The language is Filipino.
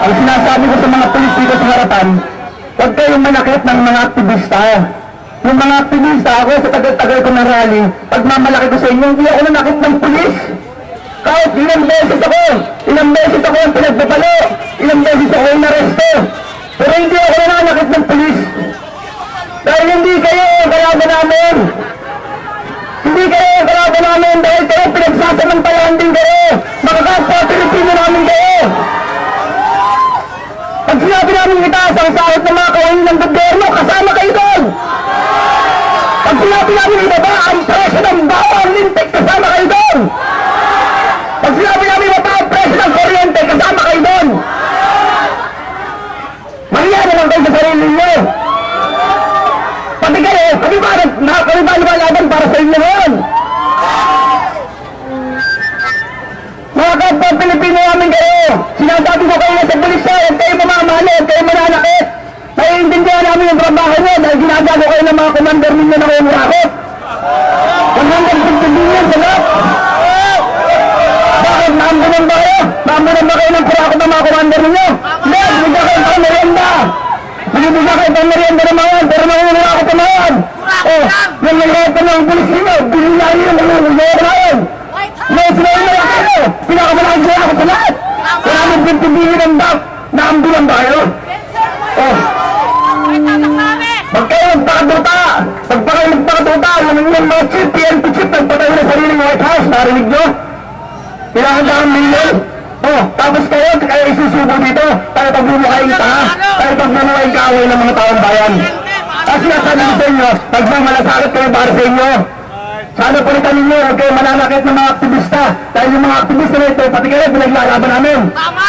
Ang sinasabi ko sa mga pulis dito sa harapan, huwag kayong manakit ng mga aktivista. Yung mga aktivista, ako sa tagal-tagal ko ng rally, pagmamalaki ko sa inyo, hindi ako nanakit ng pulis. Kahit ilang beses ako ang pinagbabalo, ilang beses ako ang naresto. Pero hindi ako nanakit ng pulis. Dahil hindi kayo ang kalaban namin. Hindi kayo ang kalaban namin dahil kayo pinagsasamantalahan din kayo. Makakapwa Pilipino namin kayo. Pag sinabi namin itaas ang sahod ng mga kawain ng gobyerno, kasama kayo doon. Pag sinabi namin ibaba ang presyo ng bawang lintik, kasama kayo doon. Pag sinabi namin ibaba ang presyo ng kuryente, kasama kayo doon. Mangyari lang kayo sa sarili niyo. Pati kayo, kami ba lumalaban para sa inyo ngayon? Mga kapwa Pilipino namin kayo, sinasabi ko kayo sa pulis na, huwag kayo mamamali, huwag kayo mananakit. Naiintindihan namin yung trabaho nyo dahil ginagago kayo ng mga commander ninyo na kayo murakot. 150 million sa lahat. Bakit naambunan ba kayo? Naambunan ba kayo ng kurakot ng mga commander ninyo? Hindi, bigyan kayo pang merienda. Bigyan kayo pang merienda ng mga yan, pero nangungurakot na yan. Oh, yung nangyayot na ng pulis ninyo, binigyan nyo ng nangyayot na yan. Ngayon sila yung mga kayo, pinakamalaki siya ako sa lahat. 150 million ang bak, naambunan ba kayo? Oh, pag kayo magpakatuta, yung inyong mga chief, PNP chief, nagpatayo ng sariling White House, narinig nyo? Kailangan ka ng million? Oh, tapos kayo isusubo dito, tayo pagbumukain ka ha? Tayo pagbumukain kaaway ng mga taong bayan. Kasi nasabi ko sa inyo, nagmamalasakit kayo para sa inyo. Sana palitan ninyo, huwag kayo mananakit ng mga aktivista. Dahil yung mga aktivista na ito, pati kayo, pinaglalaban namin. Tama!